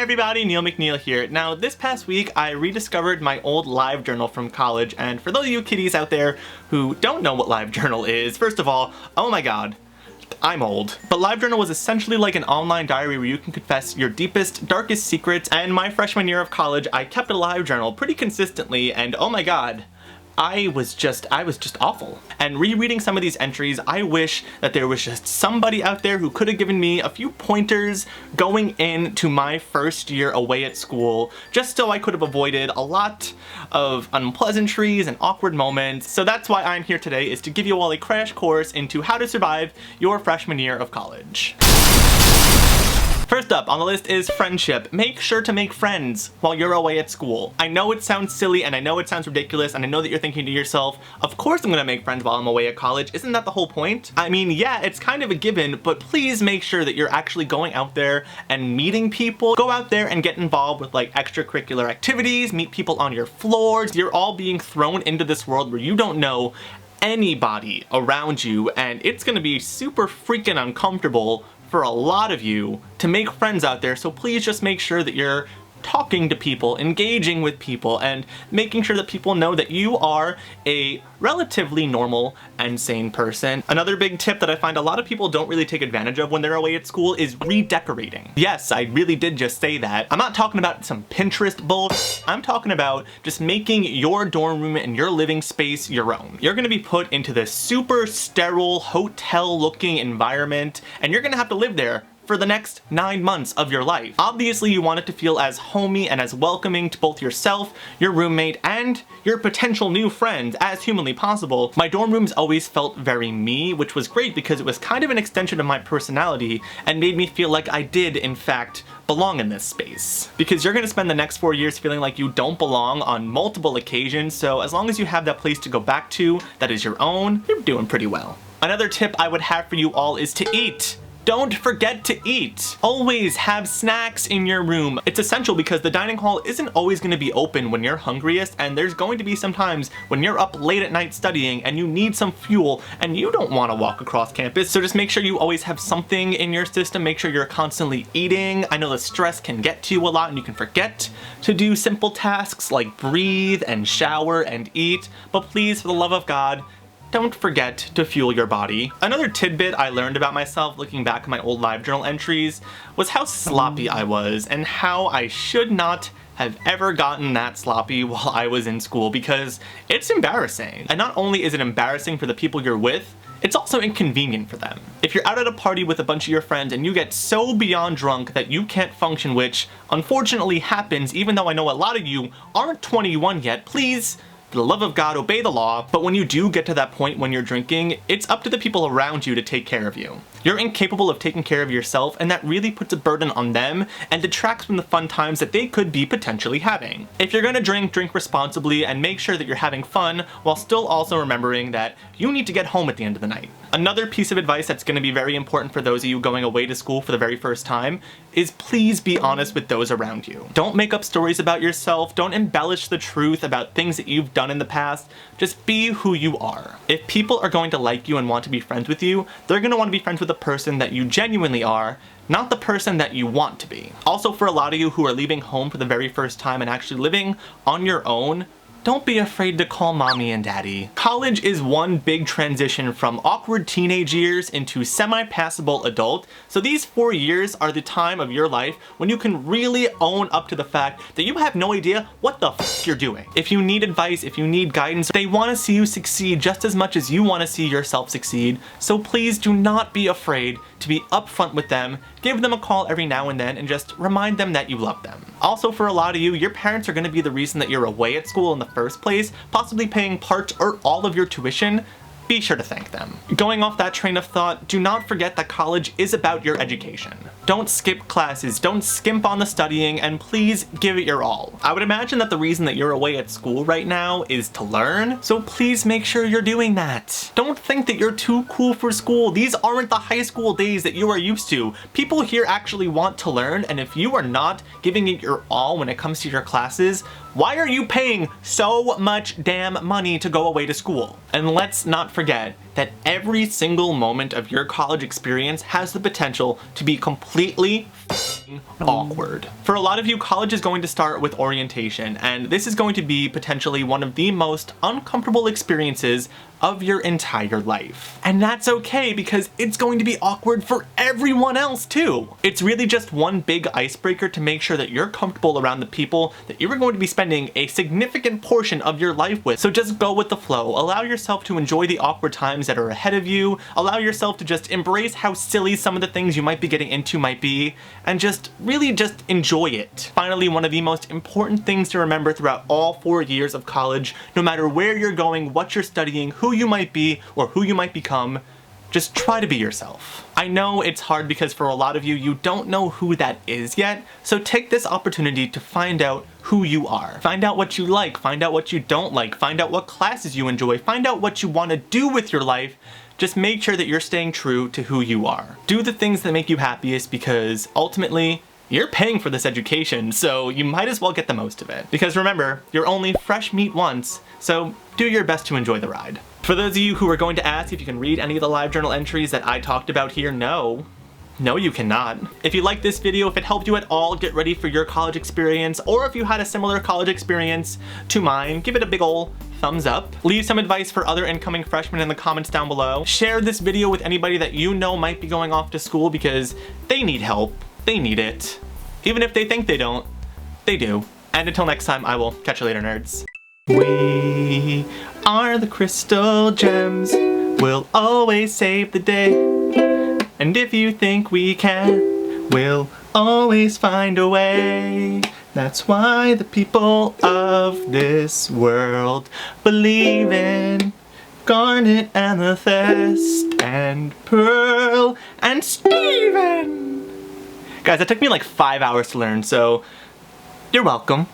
everybody, Neil McNeil here. Now, this past week, I rediscovered my old live journal from college, and for those of you kiddies out there who don't know what live journal is, first of all, oh my god, I'm old. But LiveJournal was essentially like an online diary where you can confess your deepest, darkest secrets, and my freshman year of college, I kept a live journal pretty consistently, and oh my god, I was just awful. And rereading some of these entries, I wish that there was just somebody out there who could have given me a few pointers going into my first year away at school, just so I could have avoided a lot of unpleasantries and awkward moments. So that's why I'm here today, is to give you all a crash course into how to survive your freshman year of college. First up on the list is friendship. Make sure to make friends while you're away at school. I know it sounds silly and I know it sounds ridiculous and I know that you're thinking to yourself, of course I'm gonna make friends while I'm away at college. Isn't that the whole point? I mean, yeah, it's kind of a given, but please make sure that you're actually going out there and meeting people. Go out there and get involved with like extracurricular activities, meet people on your floors. You're all being thrown into this world where you don't know anybody around you, and it's gonna be super freaking uncomfortable for a lot of you to make friends out there, so please just make sure that you're talking to people, engaging with people, and making sure that people know that you are a relatively normal and sane person. Another big tip that I find a lot of people don't really take advantage of when they're away at school is redecorating. Yes, I really did just say that. I'm not talking about some Pinterest bull. I'm talking about just making your dorm room and your living space your own. You're gonna be put into this super sterile hotel-looking environment, and you're gonna have to live there for the next 9 months of your life. Obviously, you want it to feel as homey and as welcoming to both yourself, your roommate, and your potential new friends as humanly possible. My dorm rooms always felt very me, which was great because it was kind of an extension of my personality and made me feel like I did, in fact, belong in this space. Because you're gonna spend the next 4 years feeling like you don't belong on multiple occasions, so as long as you have that place to go back to that is your own, you're doing pretty well. Another tip I would have for you all is to eat. Don't forget to eat. Always have snacks in your room. It's essential because the dining hall isn't always going to be open when you're hungriest, and there's going to be some times when you're up late at night studying and you need some fuel and you don't want to walk across campus. So just make sure you always have something in your system. Make sure you're constantly eating. I know the stress can get to you a lot and you can forget to do simple tasks like breathe and shower and eat, but please, for the love of God, don't forget to fuel your body. Another tidbit I learned about myself looking back at my old LiveJournal entries was how sloppy I was and how I should not have ever gotten that sloppy while I was in school, because it's embarrassing. And not only is it embarrassing for the people you're with, it's also inconvenient for them. If you're out at a party with a bunch of your friends and you get so beyond drunk that you can't function, which unfortunately happens even though I know a lot of you aren't 21 yet, please, for the love of God, obey the law. But when you do get to that point when you're drinking, it's up to the people around you to take care of you. You're incapable of taking care of yourself, and that really puts a burden on them and detracts from the fun times that they could be potentially having. If you're gonna drink, drink responsibly and make sure that you're having fun while still also remembering that you need to get home at the end of the night. Another piece of advice that's gonna be very important for those of you going away to school for the very first time is please be honest with those around you. Don't make up stories about yourself. Don't embellish the truth about things that you've done in the past. Just be who you are. If people are going to like you and want to be friends with you, they're gonna want to be friends with the person that you genuinely are, not the person that you want to be. Also, for a lot of you who are leaving home for the very first time and actually living on your own, don't be afraid to call mommy and daddy. College is one big transition from awkward teenage years into semi-passable adult, so these 4 years are the time of your life when you can really own up to the fact that you have no idea what the f you're doing. If you need advice, if you need guidance, they want to see you succeed just as much as you want to see yourself succeed, so please do not be afraid to be upfront with them. Give them a call every now and then and just remind them that you love them. Also, for a lot of you, your parents are going to be the reason that you're away at school in the first place, possibly paying part or all of your tuition. Be sure to thank them. Going off that train of thought, do not forget that college is about your education. Don't skip classes, don't skimp on the studying, and please give it your all. I would imagine that the reason that you're away at school right now is to learn, so please make sure you're doing that. Don't think that you're too cool for school. These aren't the high school days that you are used to. People here actually want to learn, and if you are not giving it your all when it comes to your classes, Why are you paying so much damn money to go away to school? And let's not forget that every single moment of your college experience has the potential to be completely awkward. For a lot of you, college is going to start with orientation, and this is going to be potentially one of the most uncomfortable experiences of your entire life. And that's okay, because it's going to be awkward for everyone else too. It's really just one big icebreaker to make sure that you're comfortable around the people that you are going to be spending a significant portion of your life with. So just go with the flow. Allow yourself to enjoy the awkward times that are ahead of you. Allow yourself to just embrace how silly some of the things you might be getting into might be, and really just enjoy it. Finally, one of the most important things to remember throughout all 4 years of college, no matter where you're going, what you're studying, who you might be, or who you might become, just try to be yourself. I know it's hard because for a lot of you, you don't know who that is yet, so take this opportunity to find out who you are. Find out what you like, find out what you don't like, find out what classes you enjoy, find out what you want to do with your life. Just make sure that you're staying true to who you are. Do the things that make you happiest, because ultimately, you're paying for this education, so you might as well get the most of it. Because remember, you're only fresh meat once, so do your best to enjoy the ride. For those of you who are going to ask if you can read any of the live journal entries that I talked about here, no, you cannot. If you liked this video, if it helped you at all get ready for your college experience, or if you had a similar college experience to mine, give it a big ol' thumbs up. Leave some advice for other incoming freshmen in the comments down below. Share this video with anybody that you know might be going off to school, because they need help. They need it. Even if they think they don't, they do. And until next time, I will catch you later, nerds. We are the crystal gems. We'll always save the day. And if you think we can, we'll always find a way. That's why the people of this world believe in garnet, amethyst, and pearl, and Steven. Guys, that took me like 5 hours to learn, so you're welcome.